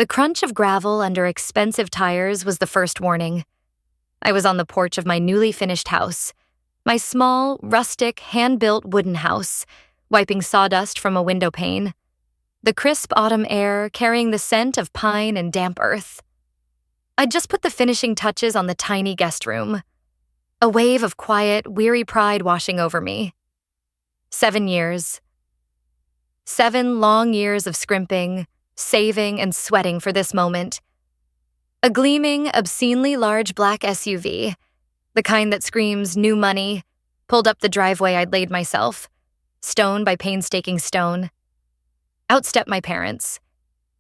The crunch of gravel under expensive tires was the first warning. I was on the porch of my newly finished house, my small, rustic, hand-built wooden house, wiping sawdust from a window pane, the crisp autumn air carrying the scent of pine and damp earth. I'd just put the finishing touches on the tiny guest room. A wave of quiet, weary pride washing over me. 7 years. 7 long years of scrimping, saving, and sweating for this moment. A gleaming, obscenely large black SUV, the kind that screams new money, pulled up the driveway I'd laid myself, stone by painstaking stone. Out stepped my parents,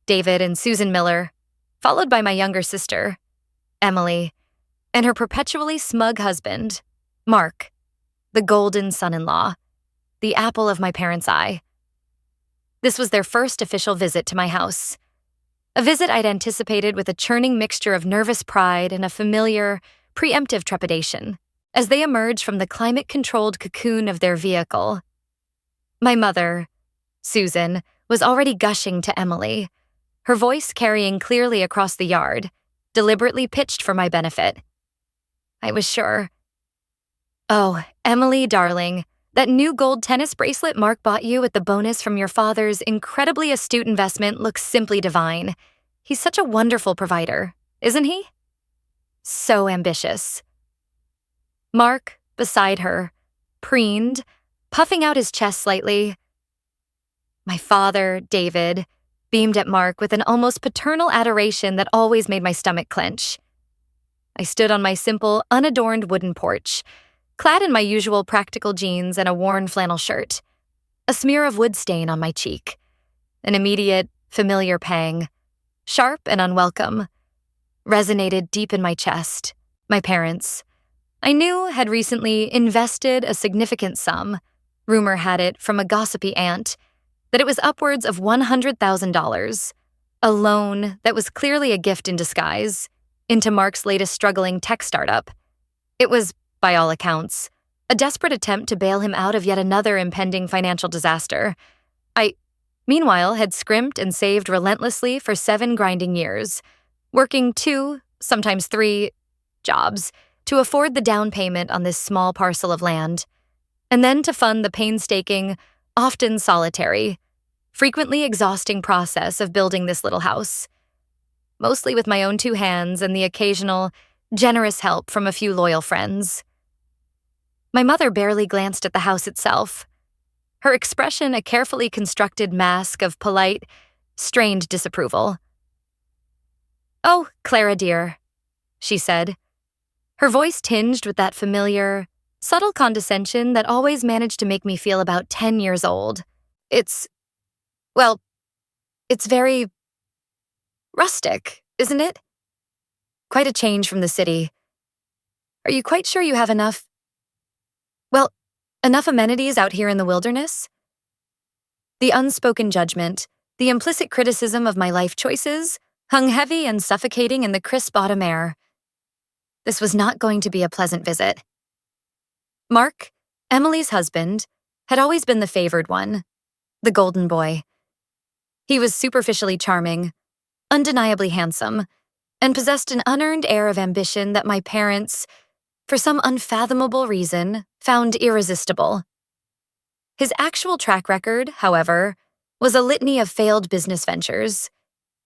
David and Susan Miller, followed by my younger sister, Emily, and her perpetually smug husband, Mark, the golden son-in-law, the apple of my parents' eye. This was their first official visit to my house. A visit I'd anticipated with a churning mixture of nervous pride and a familiar, preemptive trepidation as they emerged from the climate-controlled cocoon of their vehicle. My mother, Susan, was already gushing to Emily, her voice carrying clearly across the yard, deliberately pitched for my benefit. I was sure. "Oh, Emily, darling, that new gold tennis bracelet Mark bought you with the bonus from your father's incredibly astute investment looks simply divine. He's such a wonderful provider, isn't he?" So ambitious. Mark, beside her, preened, puffing out his chest slightly. My father, David, beamed at Mark with an almost paternal adoration that always made my stomach clench. I stood on my simple, unadorned wooden porch, clad in my usual practical jeans and a worn flannel shirt, a smear of wood stain on my cheek, an immediate, familiar pang, sharp and unwelcome, resonated deep in my chest. My parents, I knew, had recently invested a significant sum, rumor had it from a gossipy aunt, that it was upwards of $100,000, a loan that was clearly a gift in disguise, into Mark's latest struggling tech startup. It was, by all accounts, a desperate attempt to bail him out of yet another impending financial disaster. I, meanwhile, had scrimped and saved relentlessly for 7 grinding years, working 2, sometimes 3, jobs to afford the down payment on this small parcel of land, and then to fund the painstaking, often solitary, frequently exhausting process of building this little house, mostly with my own 2 hands and the occasional, generous help from a few loyal friends. My mother barely glanced at the house itself, her expression a carefully constructed mask of polite, strained disapproval. "Oh, Clara dear," she said, her voice tinged with that familiar, subtle condescension that always managed to make me feel about 10 years old. It's very rustic, isn't it? Quite a change from the city. Are you quite sure you have enough amenities out here in the wilderness?" The unspoken judgment, the implicit criticism of my life choices, hung heavy and suffocating in the crisp autumn air. This was not going to be a pleasant visit. Mark, Emily's husband, had always been the favored one, the golden boy. He was superficially charming, undeniably handsome, and possessed an unearned air of ambition that my parents, for some unfathomable reason, found irresistible. His actual track record, however, was a litany of failed business ventures,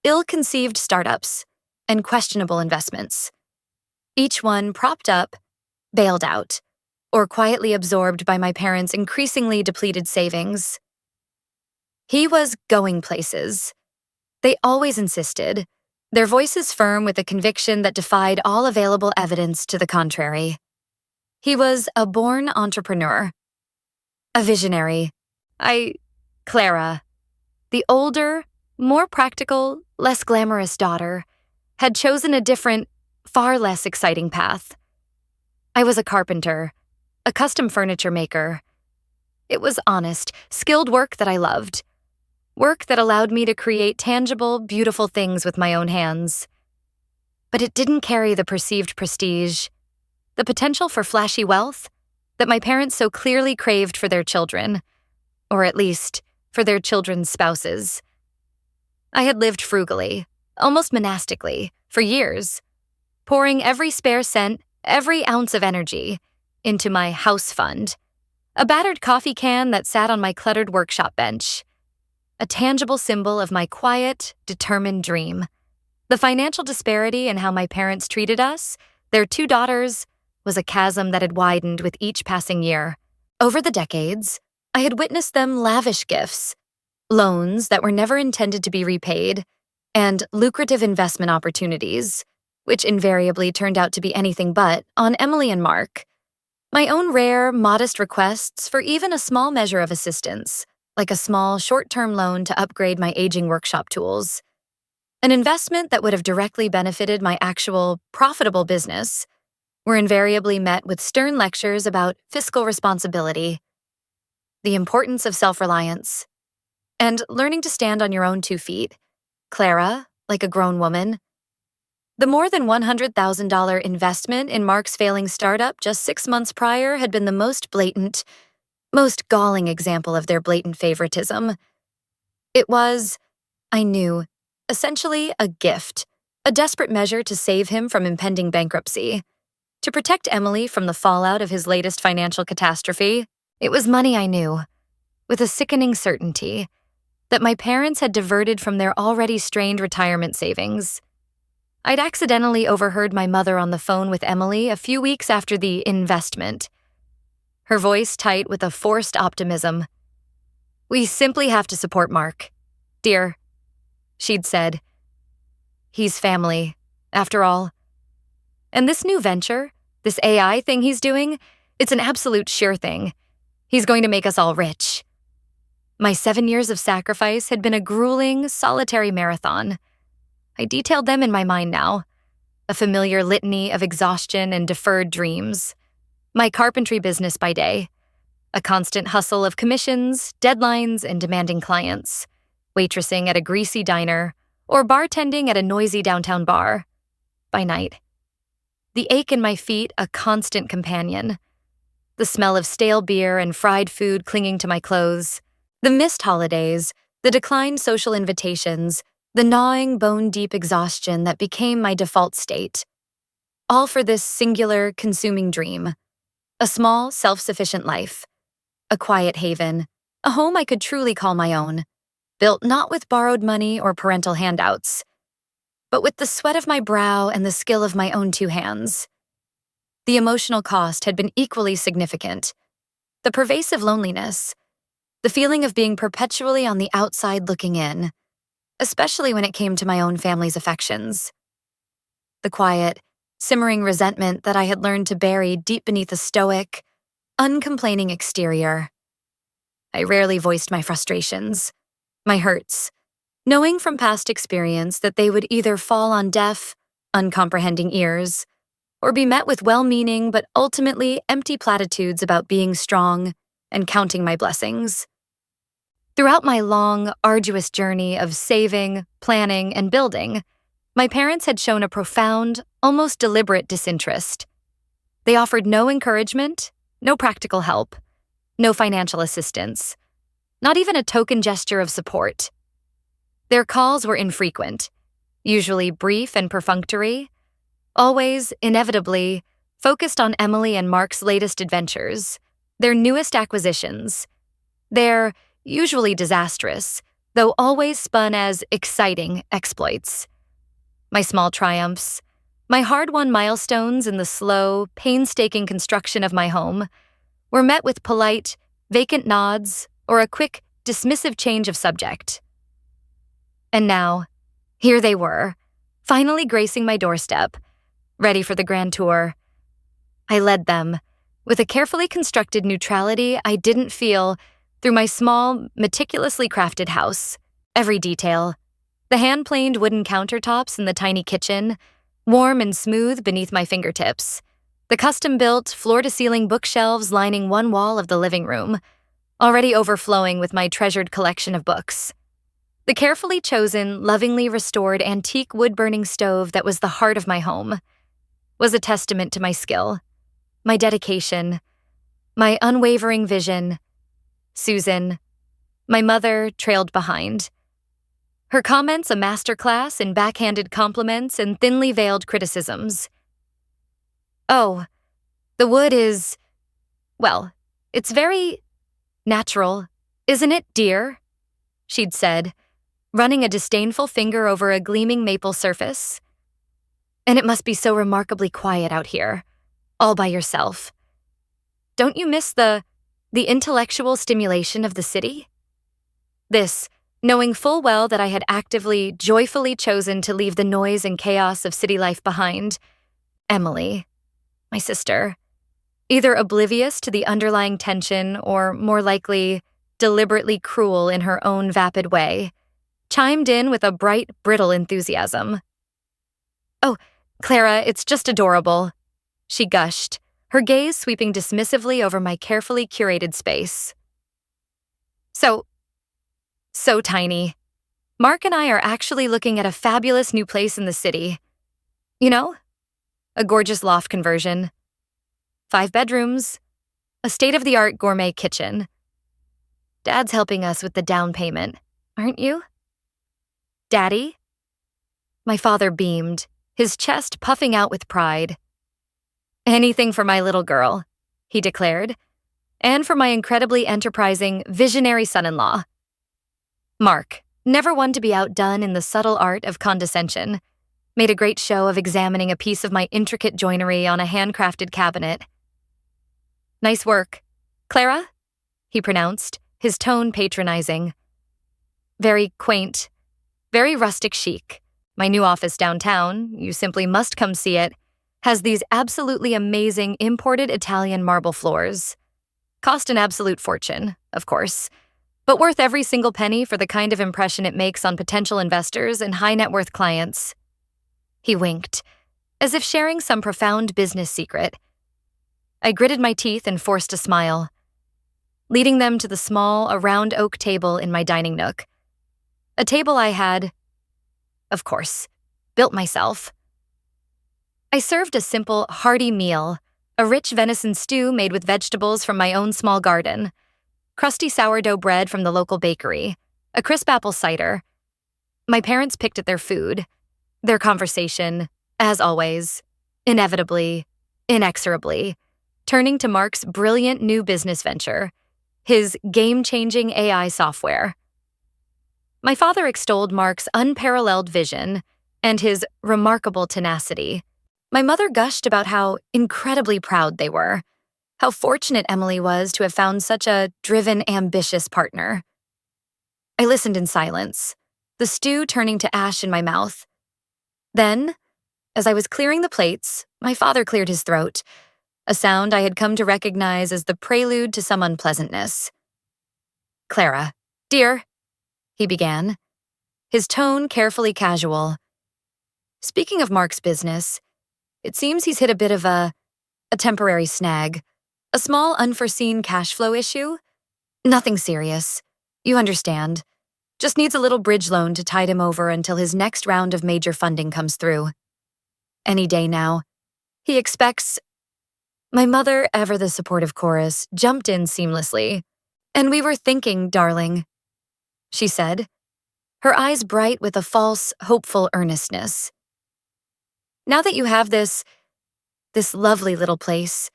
ill-conceived startups, and questionable investments. Each one propped up, bailed out, or quietly absorbed by my parents' increasingly depleted savings. He was going places. They always insisted, their voices firm with a conviction that defied all available evidence to the contrary. He was a born entrepreneur, a visionary. Clara, the older, more practical, less glamorous daughter, had chosen a different, far less exciting path. I was a carpenter, a custom furniture maker. It was honest, skilled work that I loved. Work that allowed me to create tangible, beautiful things with my own hands. But it didn't carry the perceived prestige, the potential for flashy wealth that my parents so clearly craved for their children, or at least, for their children's spouses. I had lived frugally, almost monastically, for years, pouring every spare cent, every ounce of energy, into my house fund, a battered coffee can that sat on my cluttered workshop bench, a tangible symbol of my quiet, determined dream. The financial disparity in how my parents treated us, their 2 daughters, was a chasm that had widened with each passing year. Over the decades, I had witnessed them lavish gifts, loans that were never intended to be repaid, and lucrative investment opportunities, which invariably turned out to be anything but, on Emily and Mark. My own rare, modest requests for even a small measure of assistance, like a small, short-term loan to upgrade my aging workshop tools. An investment that would have directly benefited my actual, profitable business, were invariably met with stern lectures about fiscal responsibility, the importance of self-reliance, and learning to stand on your own 2 feet, Clara, like a grown woman. The more than $100,000 investment in Mark's failing startup just 6 months prior had been the most blatant, most galling example of their blatant favoritism. It was, I knew, essentially a gift, a desperate measure to save him from impending bankruptcy. To protect Emily from the fallout of his latest financial catastrophe, it was money I knew, with a sickening certainty, that my parents had diverted from their already strained retirement savings. I'd accidentally overheard my mother on the phone with Emily a few weeks after the investment, her voice tight with a forced optimism. "We simply have to support Mark, dear," she'd said. "He's family, after all. And this new venture, this AI thing he's doing, it's an absolute sure thing. He's going to make us all rich." My 7 years of sacrifice had been a grueling, solitary marathon. I detailed them in my mind now, a familiar litany of exhaustion and deferred dreams. My carpentry business by day, a constant hustle of commissions, deadlines, and demanding clients, waitressing at a greasy diner, or bartending at a noisy downtown bar by night. The ache in my feet a constant companion, the smell of stale beer and fried food clinging to my clothes, the missed holidays, the declined social invitations, the gnawing, bone-deep exhaustion that became my default state. All for this singular, consuming dream. A small, self-sufficient life. A quiet haven. A home I could truly call my own. Built not with borrowed money or parental handouts, but with the sweat of my brow and the skill of my own 2 hands. The emotional cost had been equally significant. The pervasive loneliness, the feeling of being perpetually on the outside looking in, especially when it came to my own family's affections. The quiet, simmering resentment that I had learned to bury deep beneath a stoic, uncomplaining exterior. I rarely voiced my frustrations, my hurts, knowing from past experience that they would either fall on deaf, uncomprehending ears, or be met with well-meaning but ultimately empty platitudes about being strong and counting my blessings. Throughout my long, arduous journey of saving, planning, and building, my parents had shown a profound, almost deliberate disinterest. They offered no encouragement, no practical help, no financial assistance, not even a token gesture of support. Their calls were infrequent, usually brief and perfunctory, always, inevitably, focused on Emily and Mark's latest adventures, their newest acquisitions, their usually disastrous, though always spun as exciting exploits. My small triumphs, my hard-won milestones in the slow, painstaking construction of my home, were met with polite, vacant nods or a quick, dismissive change of subject. And now, here they were, finally gracing my doorstep, ready for the grand tour. I led them, with a carefully constructed neutrality I didn't feel, through my small, meticulously crafted house. Every detail, the hand-planed wooden countertops in the tiny kitchen, warm and smooth beneath my fingertips, the custom-built, floor-to-ceiling bookshelves lining one wall of the living room, already overflowing with my treasured collection of books. The carefully chosen, lovingly restored antique wood-burning stove that was the heart of my home was a testament to my skill, my dedication, my unwavering vision. Susan, my mother, trailed behind. Her comments a masterclass in backhanded compliments and thinly veiled criticisms. "Oh, the wood is, well, it's very natural, isn't it, dear?" she'd said, running a disdainful finger over a gleaming maple surface. "And it must be so remarkably quiet out here, all by yourself. Don't you miss the intellectual stimulation of the city?" This, knowing full well that I had actively, joyfully chosen to leave the noise and chaos of city life behind. Emily, my sister, either oblivious to the underlying tension or, more likely, deliberately cruel in her own vapid way, chimed in with a bright, brittle enthusiasm. "Oh, Clara, it's just adorable," she gushed, her gaze sweeping dismissively over my carefully curated space. So tiny. Mark and I are actually looking at a fabulous new place in the city. You know, a gorgeous loft conversion. 5 bedrooms, a state-of-the-art gourmet kitchen. Dad's helping us with the down payment, aren't you? Daddy? My father beamed, his chest puffing out with pride. "Anything for my little girl," he declared, "and for my incredibly enterprising, visionary son-in-law." Mark, never one to be outdone in the subtle art of condescension, made a great show of examining a piece of my intricate joinery on a handcrafted cabinet. "Nice work. Clara?" he pronounced, his tone patronizing. "Very quaint, very rustic chic. My new office downtown, you simply must come see it, has these absolutely amazing imported Italian marble floors. Cost an absolute fortune, of course, but worth every single penny for the kind of impression it makes on potential investors and high-net-worth clients." He winked, as if sharing some profound business secret. I gritted my teeth and forced a smile, leading them to the small, round oak table in my dining nook. A table I had, of course, built myself. I served a simple, hearty meal, a rich venison stew made with vegetables from my own small garden, crusty sourdough bread from the local bakery, a crisp apple cider. My parents picked at their food, their conversation, as always, inevitably, inexorably, turning to Mark's brilliant new business venture, his game-changing AI software. My father extolled Mark's unparalleled vision and his remarkable tenacity. My mother gushed about how incredibly proud they were, how fortunate Emily was to have found such a driven, ambitious partner. I listened in silence, the stew turning to ash in my mouth. Then, as I was clearing the plates, my father cleared his throat, a sound I had come to recognize as the prelude to some unpleasantness. "Clara, dear," he began, his tone carefully casual. "Speaking of Mark's business, it seems he's hit a bit of a temporary snag. A small unforeseen cash flow issue? Nothing serious. You understand. Just needs a little bridge loan to tide him over until his next round of major funding comes through. Any day now. He expects—" My mother, ever the supportive chorus, jumped in seamlessly. "And we were thinking, darling," she said, her eyes bright with a false, hopeful earnestness. "Now that you have this lovely little place,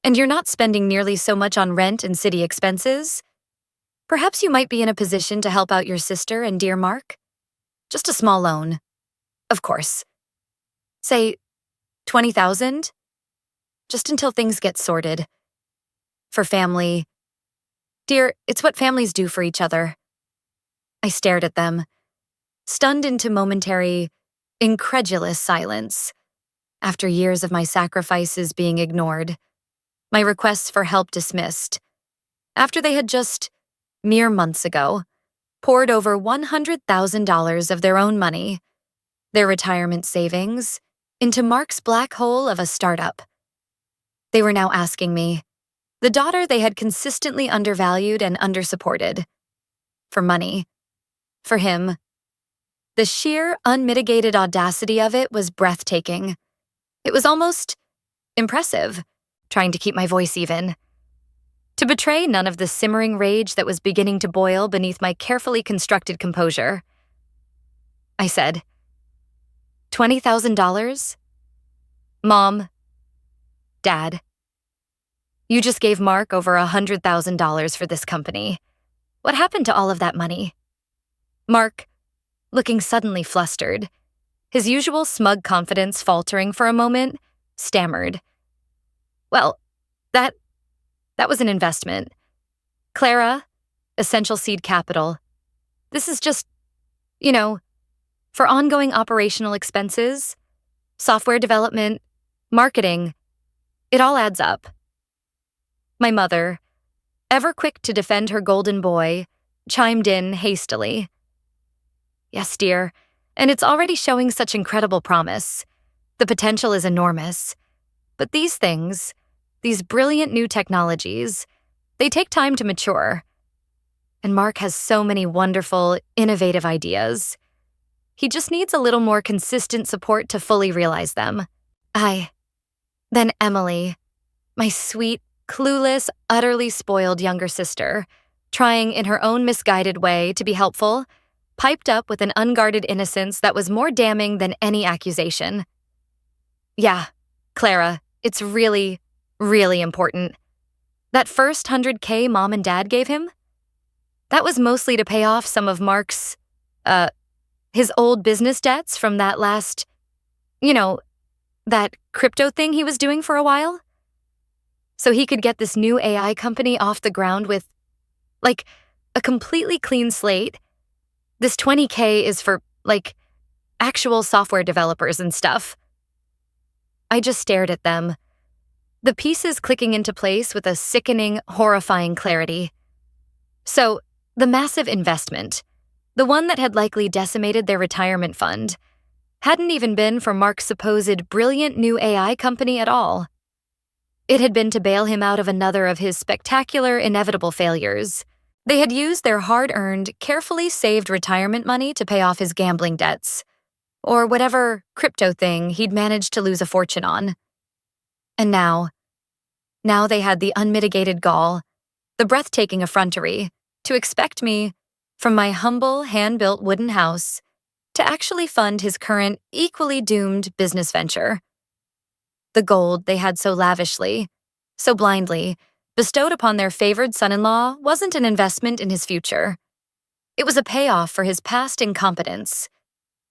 and you're not spending nearly so much on rent and city expenses, perhaps you might be in a position to help out your sister and dear Mark? Just a small loan. Of course. Say, 20,000? Just until things get sorted. For family. Dear, it's what families do for each other." I stared at them, stunned into momentary, incredulous silence. After years of my sacrifices being ignored, my requests for help dismissed, after they had just, mere months ago, poured over $100,000 of their own money, their retirement savings, into Mark's black hole of a startup. They were now asking me, the daughter they had consistently undervalued and undersupported, for money, for him. The sheer, unmitigated audacity of it was breathtaking. It was almost impressive, trying to keep my voice even. To betray none of the simmering rage that was beginning to boil beneath my carefully constructed composure. I said. $20,000? Mom, Dad, you just gave Mark over $100,000 for this company. What happened to all of that money? Mark, looking suddenly flustered, his usual smug confidence faltering for a moment, stammered. Well, that was an investment. Clara, Essential Seed Capital. This is just, for ongoing operational expenses, software development, marketing. It all adds up. My mother, ever quick to defend her golden boy, chimed in hastily. Yes, dear, and it's already showing such incredible promise. The potential is enormous. But these things, these brilliant new technologies, they take time to mature. And Mark has so many wonderful, innovative ideas. He just needs a little more consistent support to fully realize them. Then Emily, my sweet, clueless, utterly spoiled younger sister, trying in her own misguided way to be helpful, piped up with an unguarded innocence that was more damning than any accusation. Yeah, Clara, it's really, really important. That first $100K Mom and Dad gave him? That was mostly to pay off some of Mark's, his old business debts from that last, that crypto thing he was doing for a while. So he could get this new AI company off the ground with, a completely clean slate. This $20K is for, actual software developers and stuff. I just stared at them, the pieces clicking into place with a sickening, horrifying clarity. So, the massive investment, the one that had likely decimated their retirement fund, hadn't even been for Mark's supposed brilliant new AI company at all. It had been to bail him out of another of his spectacular, inevitable failures. They had used their hard-earned, carefully saved retirement money to pay off his gambling debts, or whatever crypto thing he'd managed to lose a fortune on. And now they had the unmitigated gall, the breathtaking effrontery, to expect me, from my humble, hand-built wooden house, to actually fund his current, equally doomed business venture. The gold they had so lavishly, so blindly, bestowed upon their favored son-in-law wasn't an investment in his future. It was a payoff for his past incompetence,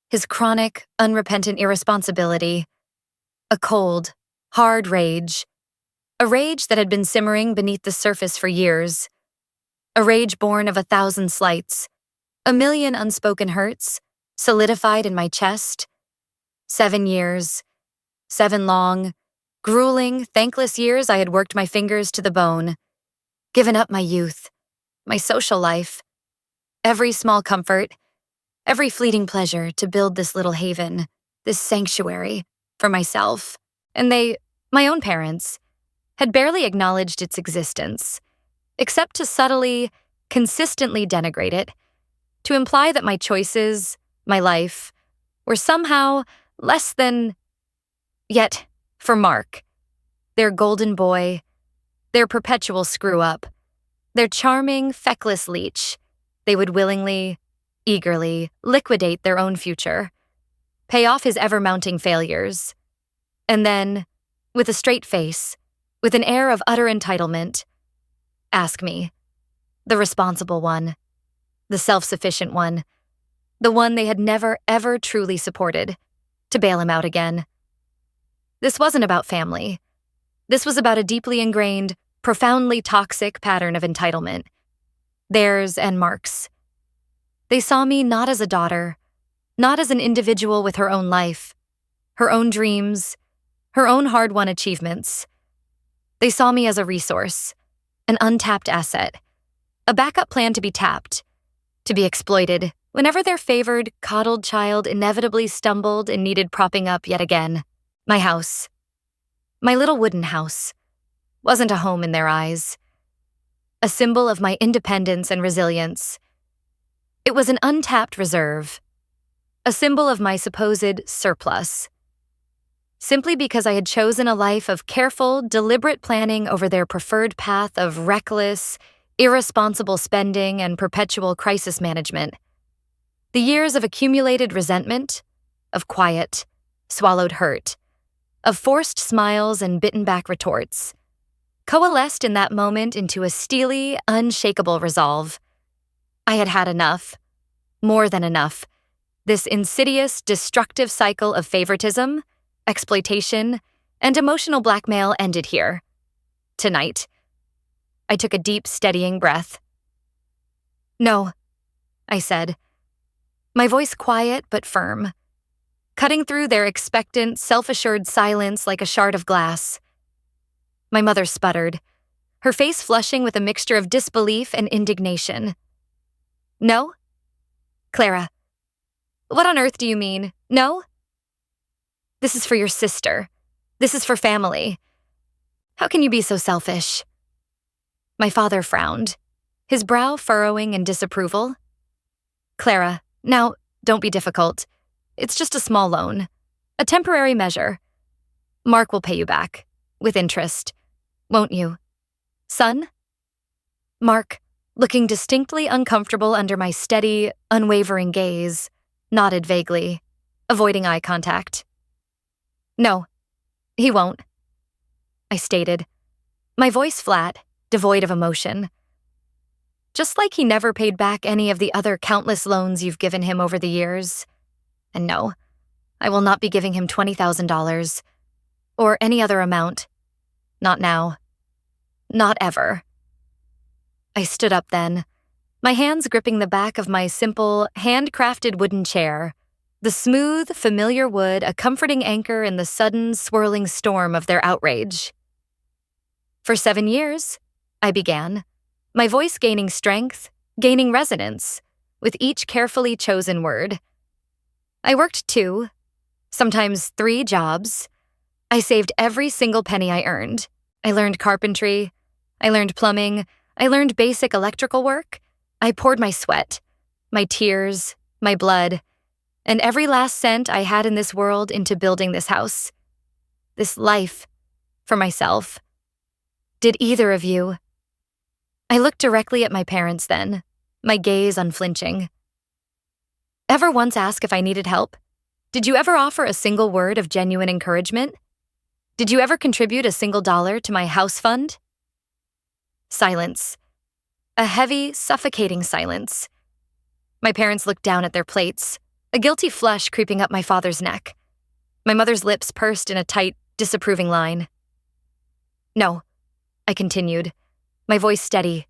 his chronic, unrepentant irresponsibility, a cold, hard rage, a rage that had been simmering beneath the surface for years, a rage born of 1,000 slights, 1,000,000 unspoken hurts, solidified in my chest. 7 years, 7 long, grueling, thankless years I had worked my fingers to the bone, given up my youth, my social life, every small comfort, every fleeting pleasure to build this little haven, this sanctuary, for myself. And they, my own parents, had barely acknowledged its existence, except to subtly, consistently denigrate it, to imply that my choices, my life, were somehow less than. Yet, for Mark, their golden boy, their perpetual screw-up, their charming, feckless leech, they would willingly, eagerly liquidate their own future, pay off his ever-mounting failures, and then, with a straight face, with an air of utter entitlement, ask me, the responsible one, the self-sufficient one, the one they had never, ever truly supported, to bail him out again. This wasn't about family. This was about a deeply ingrained, profoundly toxic pattern of entitlement. Theirs and Mark's. They saw me not as a daughter, not as an individual with her own life, her own dreams, her own hard-won achievements. They saw me as a resource, an untapped asset, a backup plan to be tapped, to be exploited whenever their favored, coddled child inevitably stumbled and needed propping up yet again. My house, my little wooden house, wasn't a home in their eyes. A symbol of my independence and resilience. It was an untapped reserve, a symbol of my supposed surplus. Simply because I had chosen a life of careful, deliberate planning over their preferred path of reckless, irresponsible spending and perpetual crisis management. The years of accumulated resentment, of quiet, swallowed hurt, of forced smiles and bitten-back retorts, coalesced in that moment into a steely, unshakable resolve. I had had enough, more than enough. This insidious, destructive cycle of favoritism, exploitation, and emotional blackmail ended here. Tonight. I took a deep, steadying breath. "No," I said, my voice quiet but firm, cutting through their expectant, self-assured silence like a shard of glass. My mother sputtered, her face flushing with a mixture of disbelief and indignation. "No? Clara, what on earth do you mean? No? This is for your sister. This is for family. How can you be so selfish?" My father frowned, his brow furrowing in disapproval. "Clara, now, don't be difficult. It's just a small loan. A temporary measure. Mark will pay you back, with interest. Won't you? Son?" Mark, looking distinctly uncomfortable under my steady, unwavering gaze, nodded vaguely, avoiding eye contact. "No, he won't," I stated, my voice flat, devoid of emotion. Just like he never paid back any of the other countless loans you've given him over the years. And no, I will not be giving him $20,000. Or any other amount. Not now. Not ever. I stood up then, my hands gripping the back of my simple, handcrafted wooden chair, the smooth, familiar wood a comforting anchor in the sudden, swirling storm of their outrage. "For 7 years," I began, my voice gaining strength, gaining resonance, with each carefully chosen word. "I worked 2, sometimes 3 jobs. I saved every single penny I earned. I learned carpentry. I learned plumbing. I learned basic electrical work. I poured my sweat, my tears, my blood, and every last cent I had in this world into building this house. This life, for myself. Did either of you?" I looked directly at my parents then, my gaze unflinching. "Ever once ask if I needed help? Did you ever offer a single word of genuine encouragement? Did you ever contribute a single dollar to my house fund?" Silence. A heavy, suffocating silence. My parents looked down at their plates, a guilty flush creeping up my father's neck. My mother's lips pursed in a tight, disapproving line. "No," I continued, my voice steady,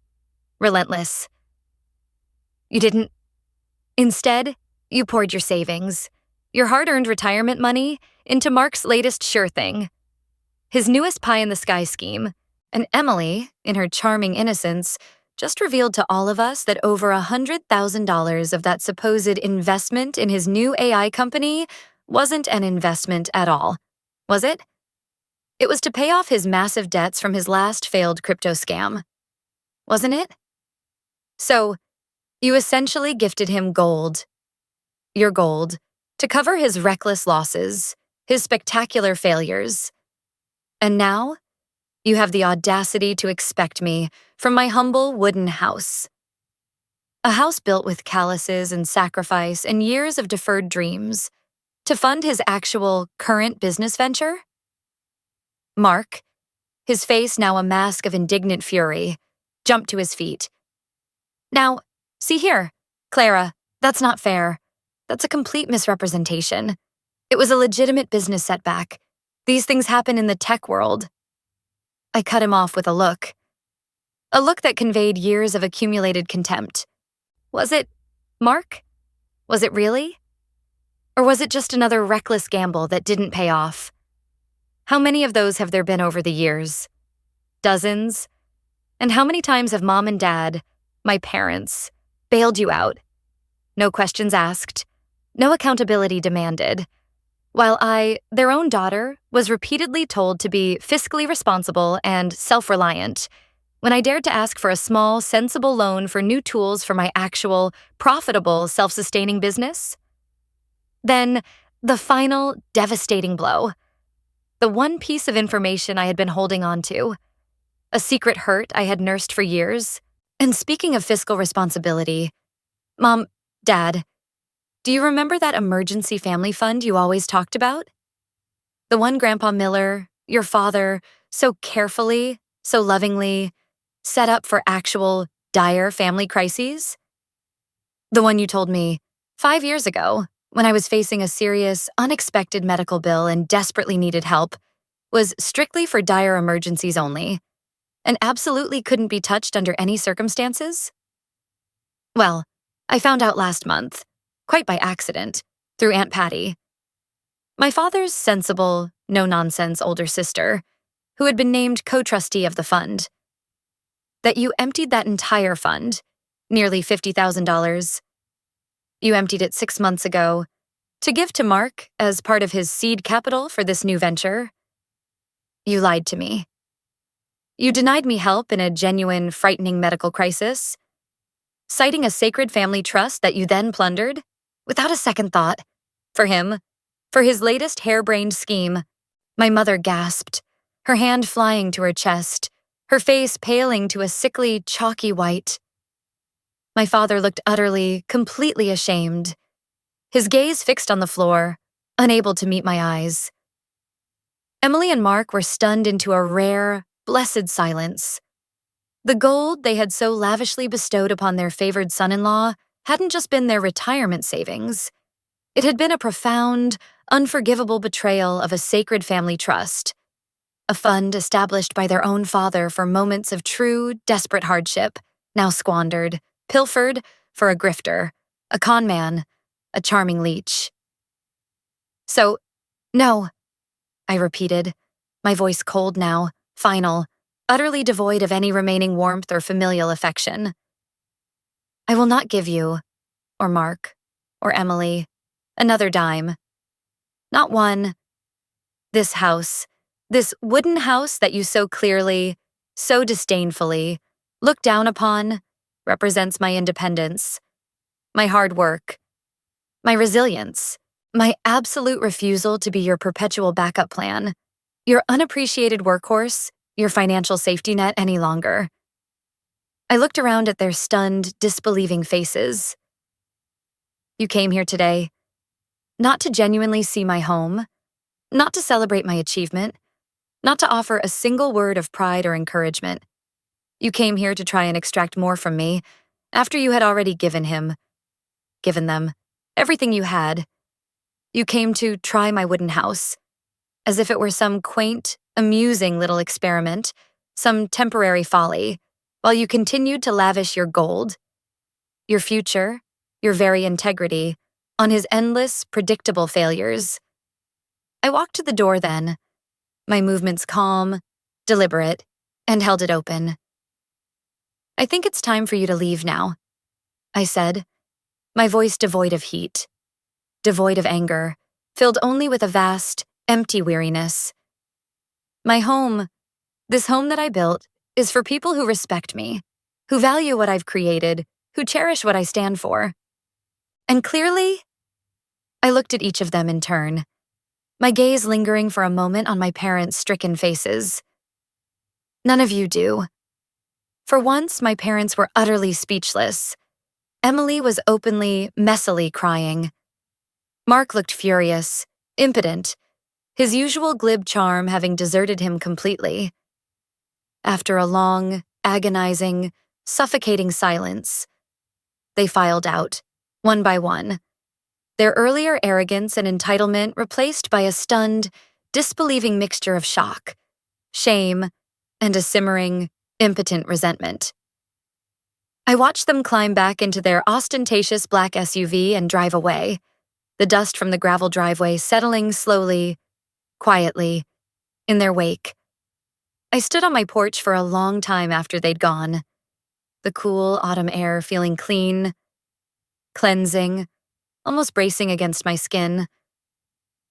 relentless. "You didn't. Instead, you poured your savings, your hard-earned retirement money, into Mark's latest sure thing. His newest pie-in-the-sky scheme, and Emily, in her charming innocence, just revealed to all of us that over $100,000 of that supposed investment in his new AI company wasn't an investment at all, was it? It was to pay off his massive debts from his last failed crypto scam, wasn't it? So, you essentially gifted him gold. Your gold, to cover his reckless losses, his spectacular failures. And now, you have the audacity to expect me from my humble wooden house. A house built with calluses and sacrifice and years of deferred dreams, to fund his actual current business venture? Mark, his face now a mask of indignant fury, jumped to his feet. "Now, see here, Clara, that's not fair. That's a complete misrepresentation. It was a legitimate business setback. These things happen in the tech world." I cut him off with a look that conveyed years of accumulated contempt. Was it, Mark? Was it really? Or was it just another reckless gamble that didn't pay off? How many of those have there been over the years? Dozens? And how many times have Mom and Dad, my parents, bailed you out? No questions asked, no accountability demanded, while I, their own daughter, was repeatedly told to be fiscally responsible and self-reliant when I dared to ask for a small, sensible loan for new tools for my actual, profitable, self-sustaining business? Then, the final, devastating blow. The one piece of information I had been holding on to. A secret hurt I had nursed for years. And speaking of fiscal responsibility, Mom, Dad, Do you remember that emergency family fund you always talked about? The one Grandpa Miller, your father, so carefully, so lovingly set up for actual dire family crises? The one you told me 5 years ago, when I was facing a serious, unexpected medical bill and desperately needed help, was strictly for dire emergencies only, and absolutely couldn't be touched under any circumstances? Well, I found out last month, quite by accident, through Aunt Patty, my father's sensible, no-nonsense older sister, who had been named co-trustee of the fund, that you emptied that entire fund, nearly $50,000. You emptied it 6 months ago to give to Mark as part of his seed capital for this new venture. You lied to me. You denied me help in a genuine, frightening medical crisis, citing a sacred family trust that you then plundered, without a second thought, for him, for his latest harebrained scheme. My mother gasped, her hand flying to her chest, her face paling to a sickly, chalky white. My father looked utterly, completely ashamed, his gaze fixed on the floor, unable to meet my eyes. Emily and Mark were stunned into a rare, blessed silence. The gold they had so lavishly bestowed upon their favored son-in-law hadn't just been their retirement savings. It had been a profound, unforgivable betrayal of a sacred family trust, a fund established by their own father for moments of true, desperate hardship, now squandered, pilfered for a grifter, a con man, a charming leech. So, no, I repeated, my voice cold now, final, utterly devoid of any remaining warmth or familial affection. I will not give you, or Mark, or Emily, another dime. Not one. This house, this wooden house that you so clearly, so disdainfully, look down upon, represents my independence, my hard work, my resilience, my absolute refusal to be your perpetual backup plan, your unappreciated workhorse, your financial safety net any longer. I looked around at their stunned, disbelieving faces. You came here today, not to genuinely see my home, not to celebrate my achievement, not to offer a single word of pride or encouragement. You came here to try and extract more from me after you had already given them, everything you had. You came to try my wooden house, as if it were some quaint, amusing little experiment, some temporary folly, while you continued to lavish your gold, your future, your very integrity, on his endless, predictable failures. I walked to the door then, my movements calm, deliberate, and held it open. I think it's time for you to leave now, I said, my voice devoid of heat, devoid of anger, filled only with a vast, empty weariness. My home, this home that I built, is for people who respect me, who value what I've created, who cherish what I stand for. And clearly, I looked at each of them in turn, my gaze lingering for a moment on my parents' stricken faces. None of you do. For once, my parents were utterly speechless. Emily was openly, messily crying. Mark looked furious, impotent, his usual glib charm having deserted him completely. After a long, agonizing, suffocating silence, they filed out, one by one, their earlier arrogance and entitlement replaced by a stunned, disbelieving mixture of shock, shame, and a simmering, impotent resentment. I watched them climb back into their ostentatious black SUV and drive away, the dust from the gravel driveway settling slowly, quietly, in their wake. I stood on my porch for a long time after they'd gone, the cool autumn air feeling clean, cleansing, almost bracing against my skin.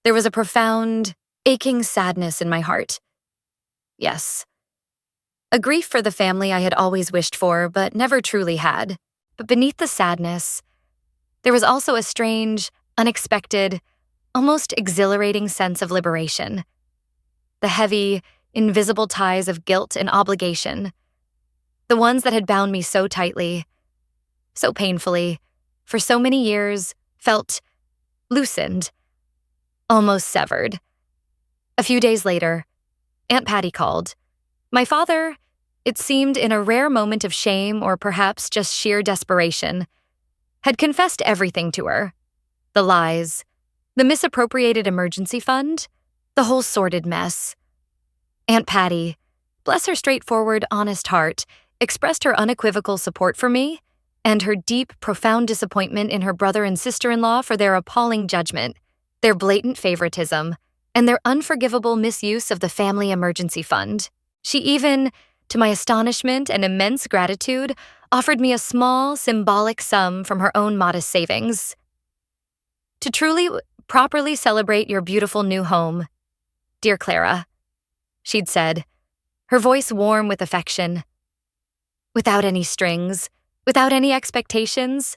There was a profound, aching sadness in my heart. Yes. A grief for the family I had always wished for, but never truly had. But beneath the sadness, there was also a strange, unexpected, almost exhilarating sense of liberation. The heavy, invisible ties of guilt and obligation, the ones that had bound me so tightly, so painfully, for so many years, felt loosened, almost severed. A few days later, Aunt Patty called. My father, it seemed in a rare moment of shame or perhaps just sheer desperation, had confessed everything to her. The lies, the misappropriated emergency fund, the whole sordid mess. Aunt Patty, bless her straightforward, honest heart, expressed her unequivocal support for me and her deep, profound disappointment in her brother and sister-in-law for their appalling judgment, their blatant favoritism, and their unforgivable misuse of the family emergency fund. She even, to my astonishment and immense gratitude, offered me a small, symbolic sum from her own modest savings. To truly, properly celebrate your beautiful new home, dear Clara, she'd said, her voice warm with affection. Without any strings, without any expectations,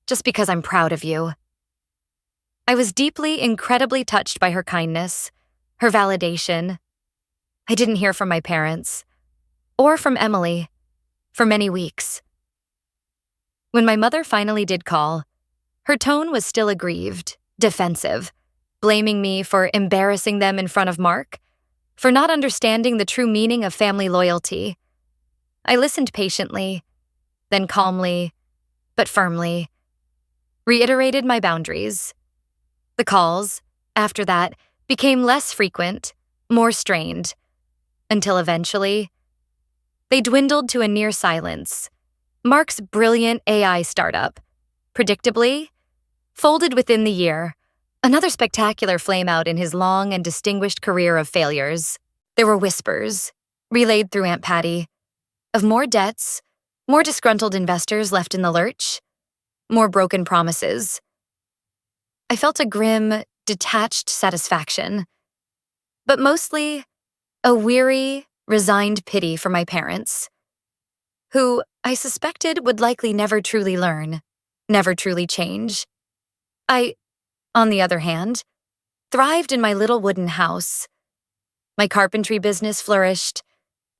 just because I'm proud of you. I was deeply, incredibly touched by her kindness, her validation. I didn't hear from my parents, or from Emily, for many weeks. When my mother finally did call, her tone was still aggrieved, defensive, blaming me for embarrassing them in front of Mark, for not understanding the true meaning of family loyalty. I listened patiently, then calmly, but firmly, reiterated my boundaries. The calls, after that, became less frequent, more strained, until eventually, they dwindled to a near silence. Mark's brilliant AI startup, predictably, folded within the year, another spectacular flameout in his long and distinguished career of failures. There were whispers, relayed through Aunt Patty, of more debts, more disgruntled investors left in the lurch, more broken promises. I felt a grim, detached satisfaction, but mostly a weary, resigned pity for my parents, who I suspected would likely never truly learn, never truly change. I, on the other hand, thrived in my little wooden house. My carpentry business flourished,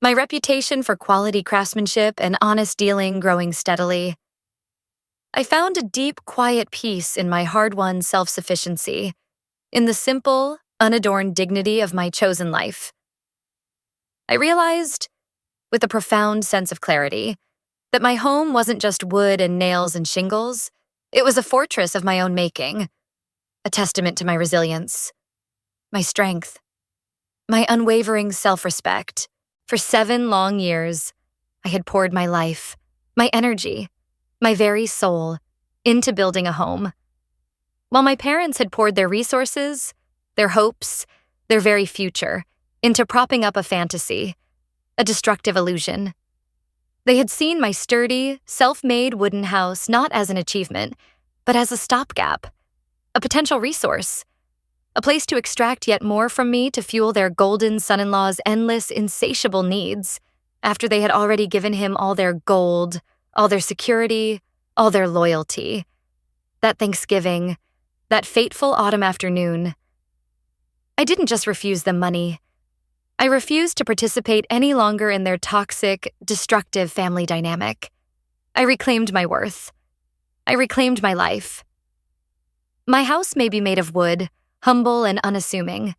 my reputation for quality craftsmanship and honest dealing growing steadily. I found a deep, quiet peace in my hard-won self-sufficiency, in the simple, unadorned dignity of my chosen life. I realized, with a profound sense of clarity, that my home wasn't just wood and nails and shingles. It was a fortress of my own making, a testament to my resilience, my strength, my unwavering self-respect. For 7 long years, I had poured my life, my energy, my very soul, into building a home. While my parents had poured their resources, their hopes, their very future, into propping up a fantasy, a destructive illusion. They had seen my sturdy, self-made wooden house not as an achievement, but as a stopgap, a potential resource, a place to extract yet more from me to fuel their golden son-in-law's endless, insatiable needs, after they had already given him all their gold, all their security, all their loyalty. That Thanksgiving, that fateful autumn afternoon, I didn't just refuse them money. I refused to participate any longer in their toxic, destructive family dynamic. I reclaimed my worth. I reclaimed my life. My house may be made of wood, humble and unassuming,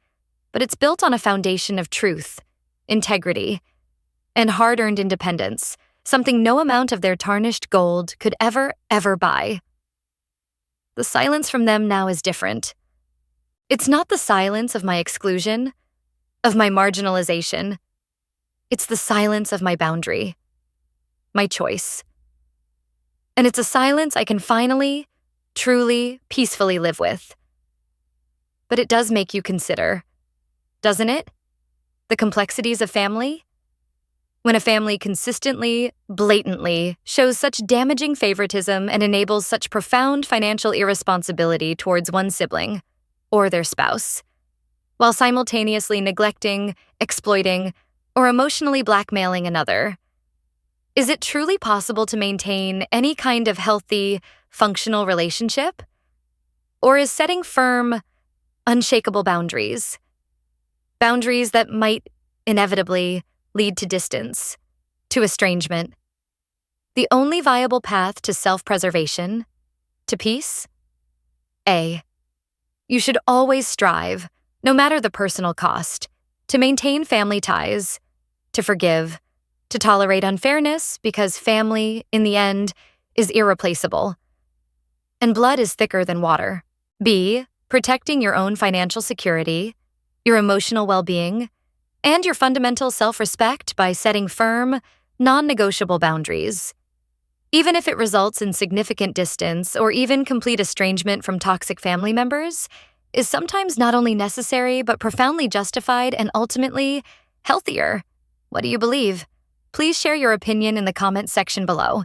but it's built on a foundation of truth, integrity, and hard-earned independence, something no amount of their tarnished gold could ever buy. The silence from them now is different. It's not the silence of my exclusion, of my marginalization. It's the silence of my boundary, my choice. And it's a silence I can finally, truly, peacefully live with. But it does make you consider, doesn't it? The complexities of family? When a family consistently, blatantly shows such damaging favoritism and enables such profound financial irresponsibility towards one sibling or their spouse, while simultaneously neglecting, exploiting, or emotionally blackmailing another. Is it truly possible to maintain any kind of healthy, functional relationship? Or is setting firm, unshakable boundaries that might inevitably lead to distance, to estrangement, the only viable path to self-preservation, to peace? A. You should always strive, no matter the personal cost, to maintain family ties, to forgive, to tolerate unfairness because family, in the end, is irreplaceable. And blood is thicker than water. B. Protecting your own financial security, your emotional well-being, and your fundamental self-respect by setting firm, non-negotiable boundaries. Even if it results in significant distance or even complete estrangement from toxic family members, is sometimes not only necessary but profoundly justified and ultimately healthier. What do you believe? Please share your opinion in the comments section below.